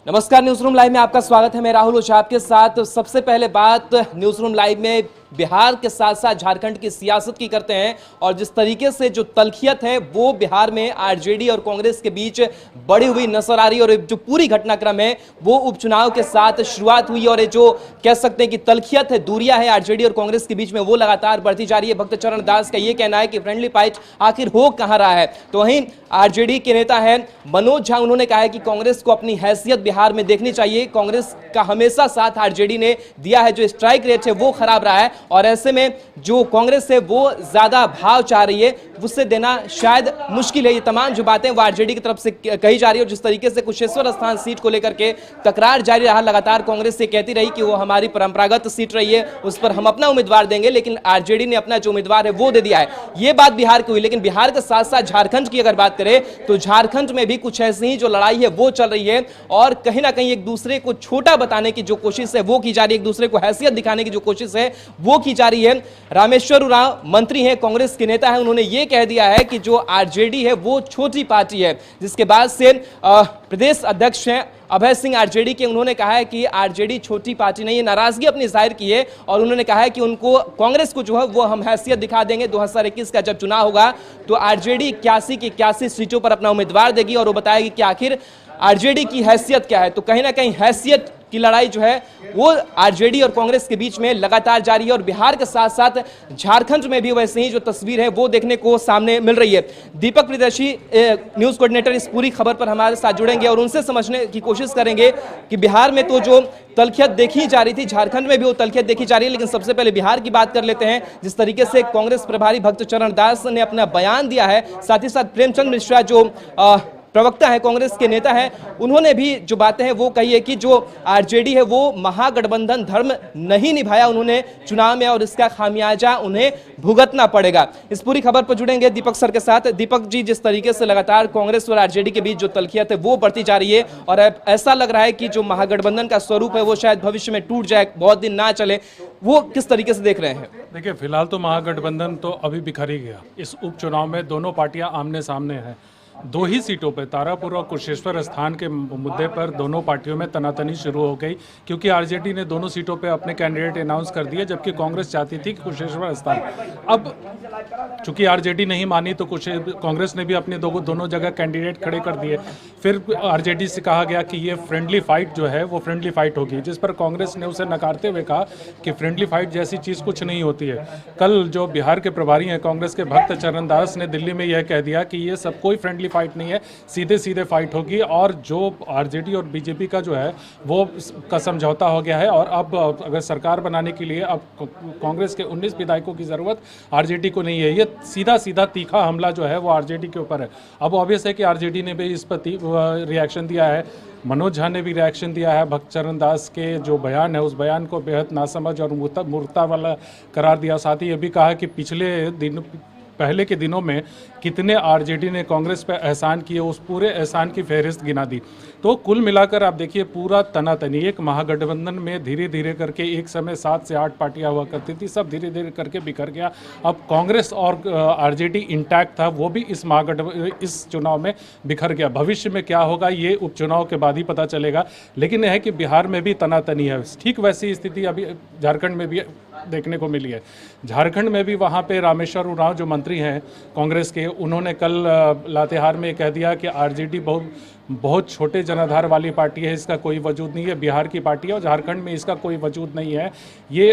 नमस्कार, news room live में आपका स्वागत है। मैं राहुल ओझा आपके साथ। सबसे पहले बात न्यूज रूम लाइव में बिहार के साथ साथ झारखंड की सियासत की करते हैं और जिस तरीके से जो तलखियत है वो बिहार में आरजेडी और कांग्रेस के बीच बढ़ी हुई नजर आ रही है और जो पूरी घटनाक्रम है वो उपचुनाव के साथ शुरुआत हुई और जो कह सकते हैं कि तलखियत है, दूरियां है आरजेडी और कांग्रेस के बीच में, वो लगातार बढ़ती जा रही है। भक्त चरण दास का ये कहना है कि फ्रेंडली फाइट आखिर हो कहां रहा है। तो वहीं आरजेडी के नेता है मनोज झा, उन्होंने कहा है कि कांग्रेस को अपनी हैसियत बिहार में देखनी चाहिए। कांग्रेस का हमेशा साथ आरजेडी ने दिया है, जो स्ट्राइक रेट है वो खराब रहा है और ऐसे में जो कांग्रेस है वो ज्यादा भाव चाह रही है, उससे देना शायद मुश्किल है। ये तमाम जो बातें वो आरजेडी की तरफ से कही जा रही है और जिस तरीके से कुशेश्वर स्थान सीट को लेकर के तकरार जारी रहा, लगातार कांग्रेस से कहती रही कि वो हमारी परंपरागत सीट रही है, उस पर हम अपना उम्मीदवार देंगे, लेकिन आरजेडी ने अपना जो उम्मीदवार है वो दे दिया है। ये बात बिहार की हुई, लेकिन बिहार के साथ साथ झारखंड की अगर बात करें तो झारखंड में भी कुछ ऐसी ही जो लड़ाई है वो चल रही है और कहीं ना कहीं एक दूसरे को छोटा बताने की जो कोशिश है वो की जा रही है, एक दूसरे को हैसियत दिखाने की जो कोशिश है वो की जा रही है। रामेश्वर उरांव मंत्री हैं, कांग्रेस के नेता हैं, उन्होंने ये कह दिया है कि जो आरजेडी है वो छोटी पार्टी है, जिसके बाद से प्रदेश अध्यक्ष हैं अभय सिंह आरजेडी के, उन्होंने कहा है कि आरजेडी छोटी पार्टी नहीं है, नाराजगी अपनी जाहिर की है और उन्होंने कहा है कि उनको कांग्रेस को जो है वो हम हैसियत दिखा देंगे। 2021 का जब चुनाव होगा तो आरजेडी 81 की 81 सीटों पर अपना उम्मीदवार देगी और वो बताएगी कि आखिर आरजेडी की हैसियत क्या है। तो कहीं ना कहीं हैसियत की लड़ाई जो है वो आरजेडी और कांग्रेस के बीच में लगातार जारी है और बिहार के साथ साथ झारखंड में भी वैसे ही जो तस्वीर है वो देखने को सामने मिल रही है। दीपक प्रियदर्शी न्यूज कोऑर्डिनेटर इस पूरी खबर पर हमारे साथ जुड़ेंगे और उनसे समझने की कोशिश करेंगे कि बिहार में तो जो तलखियत देखी जा रही थी, झारखंड में भी वो तलखियत देखी जा रही है, लेकिन सबसे पहले बिहार की बात कर लेते हैं। जिस तरीके से कांग्रेस प्रभारी भक्त चरण दास ने अपना बयान दिया है, साथ ही साथ प्रेमचंद मिश्रा जो प्रवक्ता है, कांग्रेस के नेता हैं, उन्होंने भी जो बातें हैं वो कही है कि जो आरजेडी है वो महागठबंधन धर्म नहीं निभाया उन्होंने चुनाव में और इसका खामियाजा उन्हें भुगतना पड़ेगा। इस पूरी खबर पर जुड़ेंगे दीपक सर के साथ। दीपक जी, जिस तरीके से लगातार कांग्रेस और आरजेडी के बीच जो तलखियत है वो बढ़ती जा रही है और ऐसा लग रहा है कि जो महागठबंधन का स्वरूप है वो शायद भविष्य में टूट जाए, बहुत दिन ना चले, वो किस तरीके से देख रहे हैं? देखिए, फिलहाल तो महागठबंधन तो अभी बिखर ही गया। इस उपचुनाव में दोनों पार्टियां आमने सामने हैं। दो ही सीटों पर, तारापुर और कुशेश्वर स्थान के मुद्दे पर दोनों पार्टियों में तनातनी शुरू हो गई, क्योंकि आरजेडी ने दोनों सीटों पर अपने कैंडिडेट अनाउंस कर दिए, जबकि कांग्रेस चाहती थी कि कुशेश्वर स्थान। अब चूंकि आरजेडी नहीं मानी तो कांग्रेस ने भी अपने दोनों जगह कैंडिडेट खड़े कर दिए। फिर आरजेडी से कहा गया कि ये फ्रेंडली फाइट जो है वो फ्रेंडली फाइट होगी, जिस पर कांग्रेस ने उसे नकारते हुए कहा कि फ्रेंडली फाइट जैसी चीज़ कुछ नहीं होती है। कल जो बिहार के प्रभारी हैं कांग्रेस के भक्त चरण दास ने दिल्ली में यह कह दिया कि ये सब कोई फ्रेंडली फाइट नहीं है, सीधे सीधे फाइट होगी और जो आरजेडी और बीजेपी का जो है वो का समझौता हो गया है और अब अगर सरकार बनाने के लिए अब कांग्रेस के 19 विधायकों की जरूरत आरजेडी को नहीं है। ये सीधा सीधा तीखा हमला जो है वो आरजेडी के ऊपर है। अब ऑब्वियस है कि आरजेडी ने भी इस पर रिएक्शन दिया है, मनोज झा ने भी रिएक्शन दिया है। भक्त चरण दास के जो बयान है उस बयान को बेहद नासमझ और मूर्खता वाला करार दिया। साथ ही ये भी कहा कि पहले के दिनों में कितने आरजेडी ने कांग्रेस पर एहसान किए, उस पूरे एहसान की फहरिस्त गिना दी। तो कुल मिलाकर आप देखिए पूरा तनातनी, एक महागठबंधन में धीरे धीरे करके एक समय 7 से 8 पार्टियां हुआ करती थी, सब धीरे धीरे करके बिखर गया। अब कांग्रेस और आरजेडी इंटैक्ट था, वो भी इस चुनाव में बिखर गया। भविष्य में क्या होगा ये उपचुनाव के बाद ही पता चलेगा, लेकिन यह है कि बिहार में भी तनातनी है। ठीक वैसी स्थिति अभी झारखंड में भी देखने को मिली है। झारखंड में भी वहाँ पे रामेश्वर उरांव जो मंत्री हैं कांग्रेस के, उन्होंने कल लातेहार में कह दिया कि आरजेडी बहुत छोटे जनाधार वाली पार्टी है, इसका कोई वजूद नहीं है, बिहार की पार्टी है और झारखंड में इसका कोई वजूद नहीं है, ये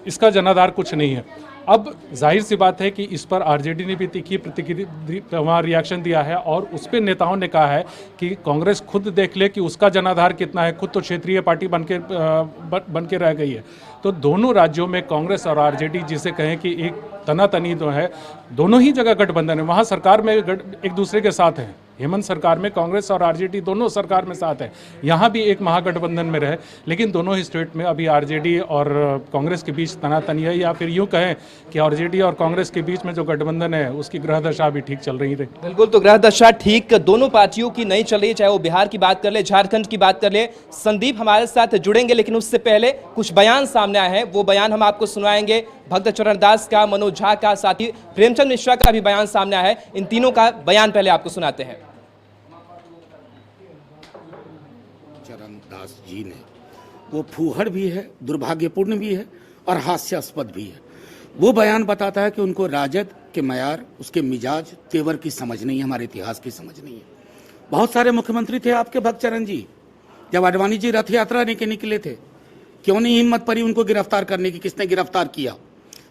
इसका जनाधार कुछ नहीं है। अब जाहिर सी बात है कि इस पर आरजेडी ने भी तीखी प्रतिक्रिया वहाँ रिएक्शन दिया है और उस पर नेताओं ने कहा है कि कांग्रेस खुद देख ले कि उसका जनाधार कितना है, खुद तो क्षेत्रीय पार्टी बन के रह गई है। तो दोनों राज्यों में कांग्रेस और आरजेडी जिसे कहें कि एक तनातनी तो है, दोनों ही जगह गठबंधन है। वहाँ सरकार में एक दूसरे के साथ है, हेमंत सरकार में कांग्रेस और आरजेडी दोनों सरकार में साथ है, यहाँ भी एक महागठबंधन में रहे, लेकिन दोनों ही स्टेट में अभी आरजेडी और कांग्रेस के बीच तनातनी है, या फिर यूँ कहें कि आरजेडी और कांग्रेस के बीच में जो गठबंधन है उसकी ग्रह दशा भी ठीक चल रही है। बिल्कुल, तो ग्रह दशा ठीक दोनों पार्टियों की नहीं चल रही, चाहे वो बिहार की बात कर ले, झारखंड की बात कर ले। संदीप हमारे साथ जुड़ेंगे, लेकिन उससे पहले कुछ बयान सामने आए हैं, वो बयान हम आपको सुनाएंगे। भक्त चरण दास का, मनोज झा का, साथ ही प्रेमचंद मिश्रा का भी बयान सामने आया है। इन तीनों का बयान पहले आपको सुनाते हैं। भक्तचरण दास जी ने, वो फूहड़ भी है, दुर्भाग्यपूर्ण भी है और हास्यास्पद भी है। वो बयान बताता है कि उनको राजद के मयार, उसके मिजाज, तेवर की समझ नहीं है, हमारे इतिहास की समझ नहीं है। बहुत सारे मुख्यमंत्री थे आपके भक्तचरण जी, जब आडवाणी जी रथ यात्रा लेके निकले थे, क्यों नहीं हिम्मत पड़ी उनको गिरफ्तार करने की? किसने गिरफ्तार किया?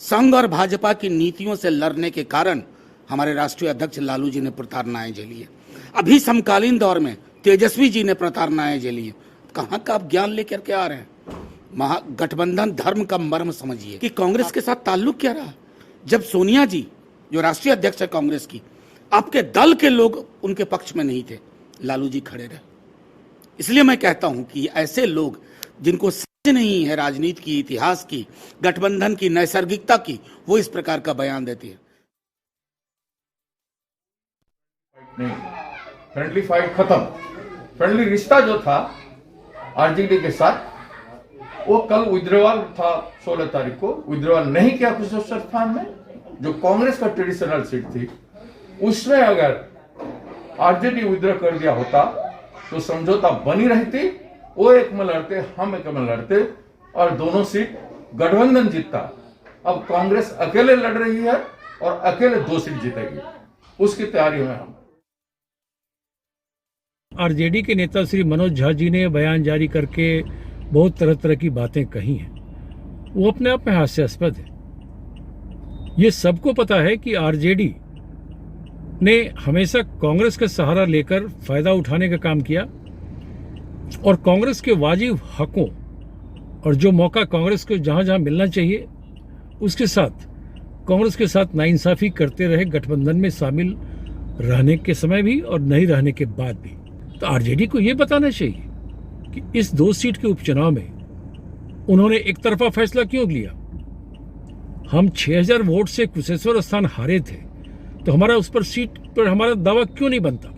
संघ और भाजपा की नीतियों से लड़ने के कारण हमारे राष्ट्रीय अध्यक्ष लालू जी ने प्रताड़नाएं झेली है। अभी समकालीन दौर में तेजस्वी जी ने प्रताड़नाएं झेली है। कहाँ का आप ज्ञान लेकर के आ रहे हैं? महागठबंधन धर्म का मर्म समझिए कि कांग्रेस के साथ ताल्लुक क्या रहा। जब सोनिया जी जो राष्ट्रीय अध्यक्ष है कांग्रेस की, आपके दल के लोग उनके पक्ष में नहीं थे, लालू जी खड़े रहे। इसलिए मैं कहता हूं कि ऐसे लोग जिनको समझ नहीं है राजनीति की, इतिहास की, गठबंधन की, नैसर्गिकता की, वो इस प्रकार का बयान देते हैं। नहीं, फ्रेंडली फाइट खत्म। फ्रेंडली रिश्ता जो था आरजेडी के साथ, वो कल विड्रॉल था 16 तारीख को, विड्रॉल नहीं किया कुशेश्वर स्थान में, जो कांग्रेस का ट्रेडिशनल सीट थी। उसमें अगर आरजेडी विड्रॉ कर दिया होता तो समझौता बनी रहती, वो एक में लड़ते, हम एक में लड़ते और दोनों सीट गठबंधन जीतता। अब कांग्रेस अकेले लड़ रही है और अकेले 2 सीट जीतेगी, उसकी तैयारी में हम। आरजेडी के नेता श्री मनोज झा जी ने बयान जारी करके बहुत तरह तरह की बातें कही हैं। वो अपने आप में हास्यास्पद है। ये सबको पता है कि आरजेडी ने हमेशा कांग्रेस का सहारा लेकर फायदा उठाने का काम किया और कांग्रेस के वाजिब हकों और जो मौका कांग्रेस को जहां जहां मिलना चाहिए उसके साथ कांग्रेस के साथ नाइंसाफी करते रहे, गठबंधन में शामिल रहने के समय भी और नहीं रहने के बाद भी। तो आरजेडी को यह बताना चाहिए कि इस 2 सीट के उपचुनाव में उन्होंने एक तरफा फैसला क्यों लिया। हम 6000 वोट से कुशेश्वर स्थान हारे थे, तो हमारा उस पर सीट पर हमारा दावा क्यों नहीं बनता?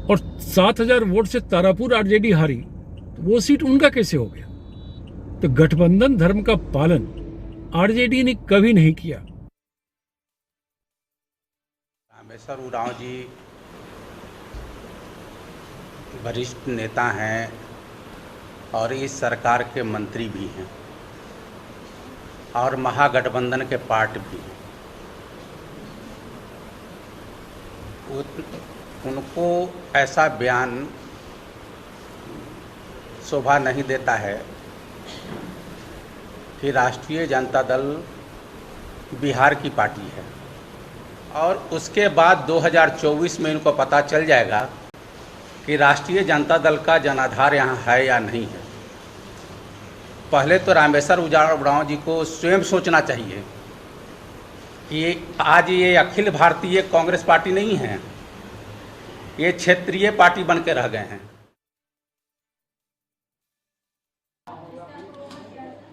और 7000 वोट से तारापुर आरजेडी हारी, तो वो सीट उनका कैसे हो गया? तो गठबंधन धर्म का पालन आरजेडी ने कभी नहीं किया। रामेश्वर उरांव जी वरिष्ठ नेता हैं और इस सरकार के मंत्री भी हैं और महागठबंधन के पार्ट भी हैं। उनको ऐसा बयान शोभा नहीं देता है कि राष्ट्रीय जनता दल बिहार की पार्टी है और उसके बाद 2024 में इनको पता चल जाएगा कि राष्ट्रीय जनता दल का जनाधार यहाँ है या नहीं है। पहले तो रामेश्वर उरांव जी को स्वयं सोचना चाहिए कि आज ये अखिल भारतीय कांग्रेस पार्टी नहीं है, ये क्षेत्रीय पार्टी बन के रह गए हैं।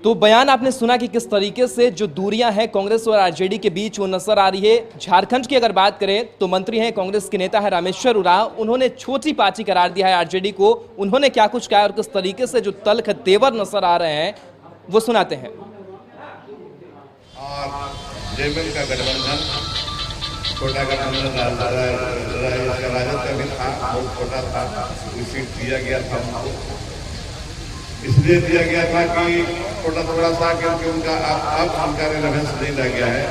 तो बयान आपने सुना कि किस तरीके से जो दूरियां हैं कांग्रेस और आरजेडी के बीच वो नजर आ रही है। झारखंड की अगर बात करें तो मंत्री हैं, कांग्रेस के नेता है रामेश्वर उरांव, उन्होंने छोटी पार्टी करार दिया है आरजेडी को। उन्होंने क्या कुछ कहा और किस तरीके से जो तल्ख तेवर नजर आ रहे हैं वो सुनाते हैं। और जेएमएम का गठबंधन, छोटा गठबंधन राजद का भी था, बहुत छोटा था, सीट दिया गया था उनको, इसलिए दिया गया था कि थोड़ा सा क्योंकि उनका अब उनका रिलेवेंस नहीं रह गया है।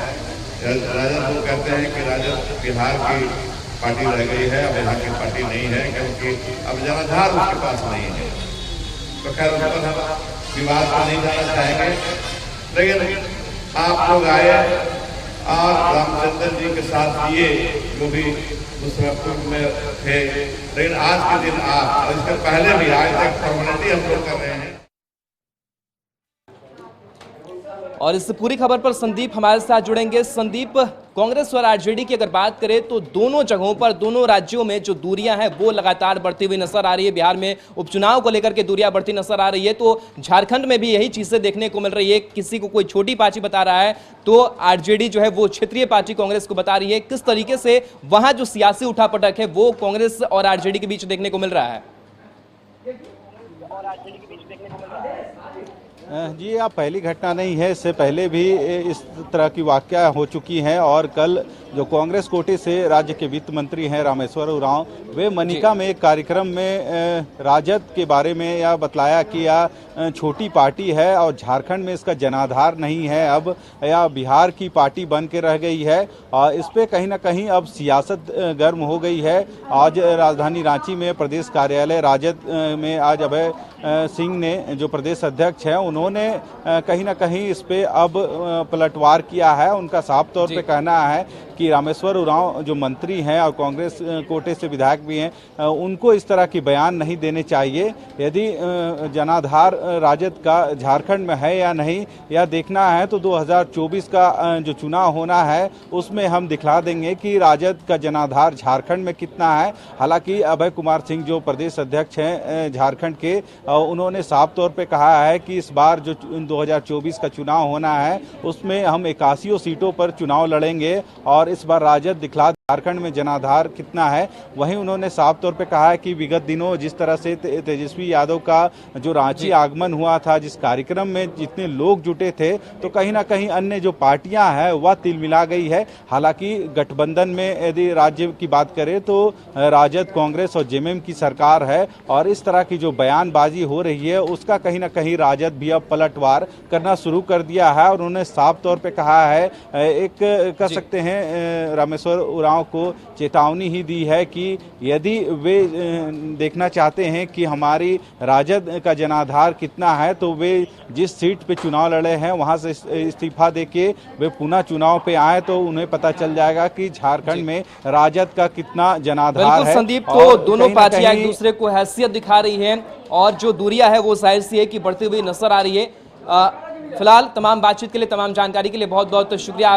राजद लोग कहते हैं कि राजद बिहार की पार्टी रह गई है, अब यहाँ की पार्टी नहीं है क्योंकि अब जनाधार उसके पास नहीं है। तो खैर उन पर हम विवाद को नहीं जाना चाहेंगे, लेकिन आप लोग आए और रामचंद्र जी के साथ ये जो भी दूसरा पूर्व में थे, लेकिन आज के दिन आप और इसके पहले भी आज तक फॉर्मेलिटी हम लोग कर रहे हैं। और इस पूरी खबर पर संदीप हमारे साथ जुड़ेंगे। संदीप, कांग्रेस और आरजेडी की अगर बात करें तो दोनों जगहों पर, दोनों राज्यों में जो दूरियां हैं वो लगातार बढ़ती हुई नजर आ रही है। बिहार में उपचुनाव को लेकर के दूरियां बढ़ती नजर आ रही है, तो झारखंड में भी यही चीजें देखने को मिल रही है। किसी को कोई छोटी पार्टी बता रहा है तो आरजेडी जो है वो क्षेत्रीय पार्टी कांग्रेस को बता रही है। किस तरीके से वहां जो सियासी उठापटक है वो कांग्रेस और आरजेडी के बीच देखने को मिल रहा है? जी, आप पहली घटना नहीं है, इससे पहले भी इस तरह की वाकया हो चुकी हैं और कल जो कांग्रेस कोटे से राज्य के वित्त मंत्री हैं रामेश्वर उरांव, वे मनिका में एक कार्यक्रम में राजद के बारे में यह बतलाया कि यह छोटी पार्टी है और झारखंड में इसका जनाधार नहीं है, अब यह बिहार की पार्टी बन के रह गई है। और इस पे कहीं ना कहीं अब सियासत गर्म हो गई है। आज राजधानी रांची में प्रदेश कार्यालय राजद में आज अभय सिंह ने, जो प्रदेश अध्यक्ष हैं, उन्होंने कहीं ना कहीं इस पे अब पलटवार किया है। उनका साफ तौर पे कहना है कि रामेश्वर उरांव जो मंत्री हैं और कांग्रेस कोटे से विधायक भी हैं, उनको इस तरह की बयान नहीं देने चाहिए। यदि जनाधार राजद का झारखंड में है या नहीं यह देखना है तो 2024 का जो चुनाव होना है उसमें हम दिखला देंगे कि राजद का जनाधार झारखंड में कितना है। हालांकि अभय कुमार सिंह जो प्रदेश अध्यक्ष हैं झारखंड के, उन्होंने साफ तौर पे कहा है कि इस बार जो 2024 का चुनाव होना है उसमें हम 81 सीटों पर चुनाव लड़ेंगे और इस बार राजद दिखला झारखंड में जनाधार कितना है। वहीं उन्होंने साफ तौर पे कहा है कि विगत दिनों जिस तरह से तेजस्वी यादव का जो रांची आगमन हुआ था, जिस कार्यक्रम में जितने लोग जुटे थे, तो कहीं ना कहीं अन्य जो पार्टियां हैं वह तिलमिला गई है। हालांकि गठबंधन में यदि राज्य की बात करें तो राजद, कांग्रेस और जेएमएम की सरकार है और इस तरह की जो बयानबाजी हो रही है उसका कहीं ना कहीं राजद भी अब पलटवार करना शुरू कर दिया है। और उन्होंने साफ तौर पर कहा है, एक कह सकते हैं रामेश्वर उरांव को चेतावनी ही दी है कि यदि वे देखना चाहते हैं कि हमारी राजद का जनाधार कितना है तो वे जिस सीट पे चुनाव लड़े हैं वहां से इस्तीफा देके वे पुनः चुनाव पे आए तो उन्हें पता चल जाएगा कि झारखंड में राजद का कितना जनाधार है। संदीप, तो दोनों पार्टियां एक दूसरे को हैसियत दिखा रही हैं और जो दूरियां है वो जाहिर सी है कि बढ़ती हुई नजर आ रही है। फिलहाल तमाम बातचीत के लिए, तमाम जानकारी के लिए बहुत बहुत शुक्रिया।